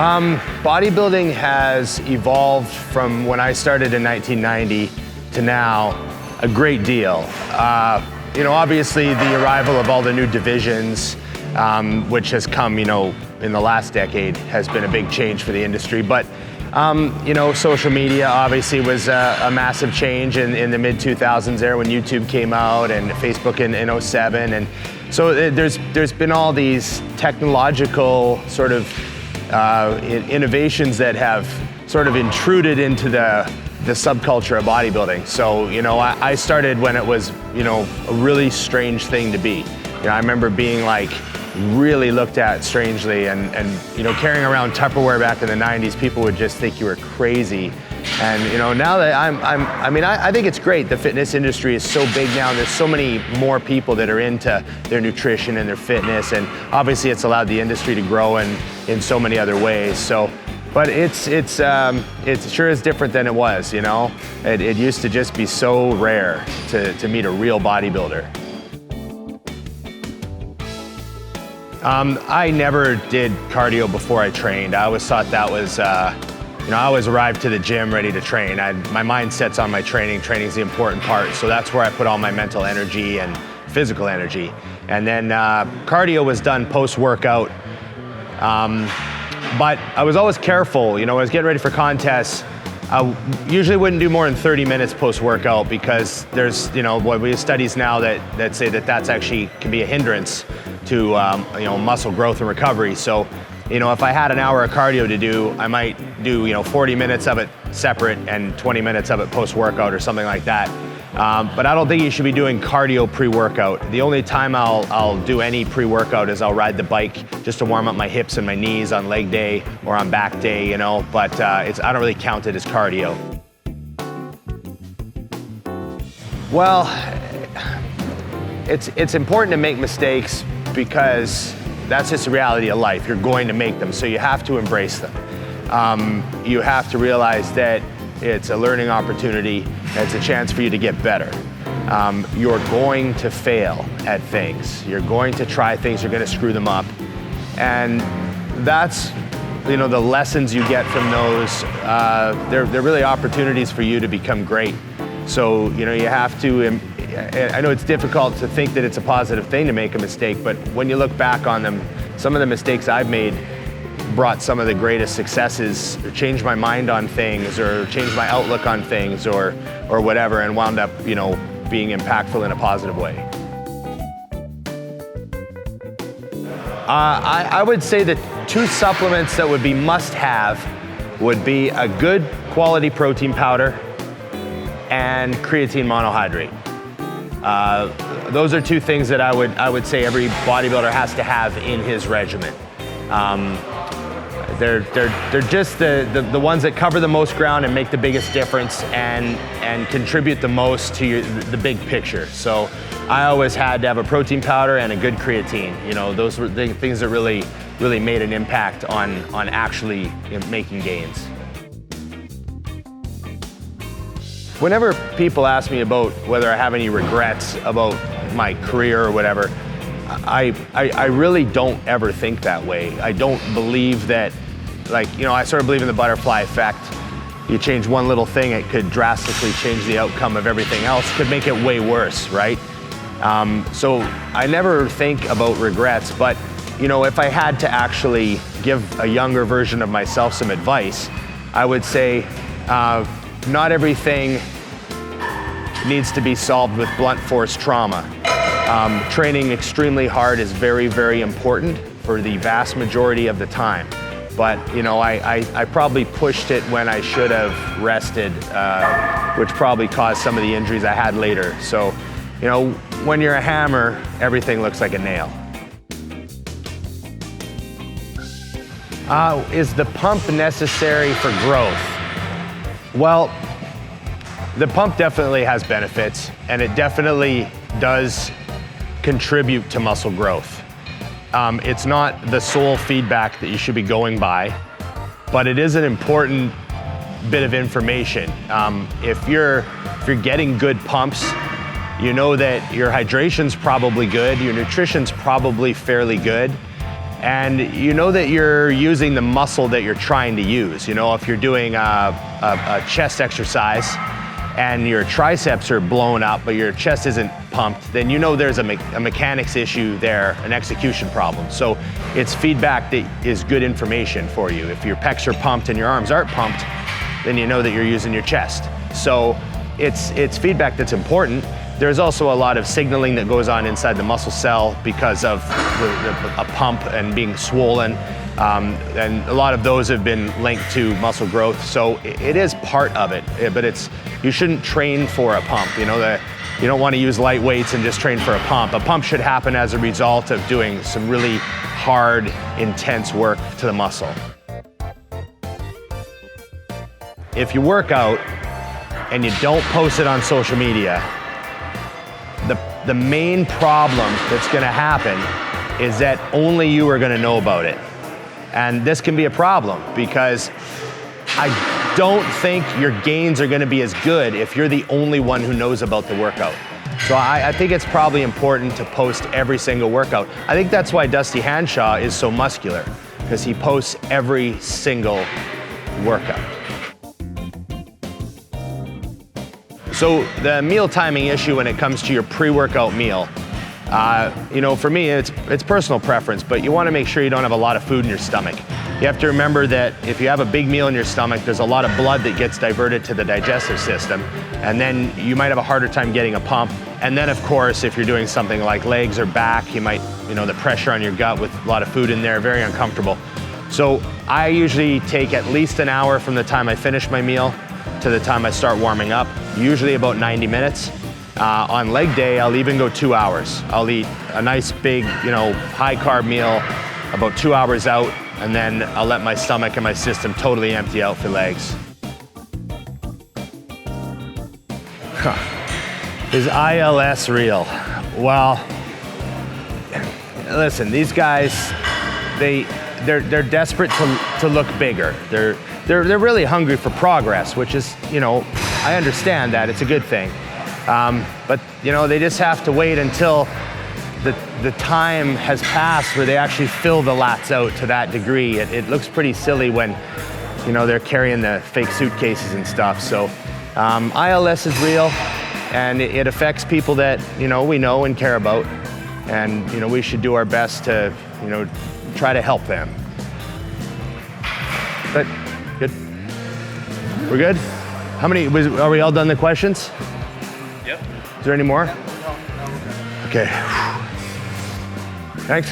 Bodybuilding has evolved from when I started in 1990 to now a great deal. Obviously the arrival of all the new divisions, which has come, in the last decade, has been a big change for the industry. But social media obviously was a massive change in the mid-2000s there when YouTube came out, and Facebook in 07. And so there's been all these technological sort of innovations that have sort of intruded into the subculture of bodybuilding. So, I started when it was, a really strange thing to be. I remember being really looked at strangely, and carrying around Tupperware back in the 90s, people would just think you were crazy. And now that I think it's great. The fitness industry is so big now. There's so many more people that are into their nutrition and their fitness, and obviously it's allowed the industry to grow in so many other ways. So, but it sure is different than it was. It used to just be so rare to meet a real bodybuilder. I never did cardio before I trained. I always thought that was, I always arrived to the gym ready to train. My mindset's on my training. Training's the important part, so that's where I put all my mental energy and physical energy. And then cardio was done post-workout. But I was always careful. I was getting ready for contests. I usually wouldn't do more than 30 minutes post-workout because there's, we have studies now that say that's actually can be a hindrance to, muscle growth and recovery. So, if I had an hour of cardio to do, I might do, 40 minutes of it separate and 20 minutes of it post-workout or something like that. But I don't think you should be doing cardio pre-workout. The only time I'll do any pre-workout is I'll ride the bike just to warm up my hips and my knees on leg day or on back day, but I don't really count it as cardio. Well, it's important to make mistakes because that's just the reality of life. You're going to make them, so you have to embrace them. You have to realize that it's a learning opportunity. It's a chance for you to get better. You're going to fail at things. You're going to try things, you're going to screw them up. And that's, the lessons you get from those, they're really opportunities for you to become great. So, you have to, I know it's difficult to think that it's a positive thing to make a mistake, but when you look back on them, some of the mistakes I've made brought some of the greatest successes, or changed my mind on things, or changed my outlook on things, or whatever, and wound up, being impactful in a positive way. I would say the two supplements that would be must-have would be a good quality protein powder and creatine monohydrate. Those are two things that I would say every bodybuilder has to have in his regimen. They're just the ones that cover the most ground and make the biggest difference and contribute the most to the big picture. So I always had to have a protein powder and a good creatine. Those were the things that really made an impact on actually making gains. Whenever people ask me about whether I have any regrets about my career or whatever, I really don't ever think that way. I don't believe that, I sort of believe in the butterfly effect. You change one little thing, it could drastically change the outcome of everything else, could make it way worse, right? So I never think about regrets, but if I had to actually give a younger version of myself some advice, I would say not everything needs to be solved with blunt force trauma. Training extremely hard is very, very important for the vast majority of the time. But, I probably pushed it when I should have rested, which probably caused some of the injuries I had later. So, when you're a hammer, everything looks like a nail. Is the pump necessary for growth? Well, the pump definitely has benefits, and it definitely does contribute to muscle growth. It's not the sole feedback that you should be going by, but it is an important bit of information. If you're getting good pumps, you know that your hydration's probably good, your nutrition's probably fairly good, and you know that you're using the muscle that you're trying to use. You know, if you're doing a chest exercise and your triceps are blown up, but your chest isn't pumped, then you know there's a mechanics issue there, an execution problem. So it's feedback that is good information for you. If your pecs are pumped and your arms aren't pumped, then you know that you're using your chest. So it's feedback that's important. There's also a lot of signaling that goes on inside the muscle cell because of a pump and being swollen. And a lot of those have been linked to muscle growth. So it is part of it, but you shouldn't train for a pump. You know, you don't want to use light weights and just train for a pump. A pump should happen as a result of doing some really hard, intense work to the muscle. If you work out and you don't post it on social media, the main problem that's going to happen is that only you are going to know about it. And this can be a problem because I don't think your gains are going to be as good if you're the only one who knows about the workout. So I think it's probably important to post every single workout. I think that's why Dusty Hanshaw is so muscular, because he posts every single workout. So the meal timing issue when it comes to your pre-workout meal, you know, for me, it's personal preference, but you want to make sure you don't have a lot of food in your stomach. You have to remember that if you have a big meal in your stomach, there's a lot of blood that gets diverted to the digestive system, and then you might have a harder time getting a pump. And then, of course, if you're doing something like legs or back, you might, you know, the pressure on your gut with a lot of food in there, very uncomfortable. So I usually take at least an hour from the time I finish my meal to the time I start warming up, usually about 90 minutes. On leg day, I'll even go 2 hours. I'll eat a nice big, you know, high carb meal about 2 hours out, and then I'll let my stomach and my system totally empty out for legs. Is ILS real? Well, listen, these guys, they're desperate to look bigger. They're really hungry for progress, which is, you know, I understand that, it's a good thing. But, you know, they just have to wait until the time has passed where they actually fill the lats out to that degree. It looks pretty silly when, you know, they're carrying the fake suitcases and stuff. So ILS is real, and it affects people that, you know, we know and care about. And, you know, we should do our best to, you know, try to help them. But, good. We're good? How many, are we all done the questions? Yep. Is there any more? No. Okay. Thanks.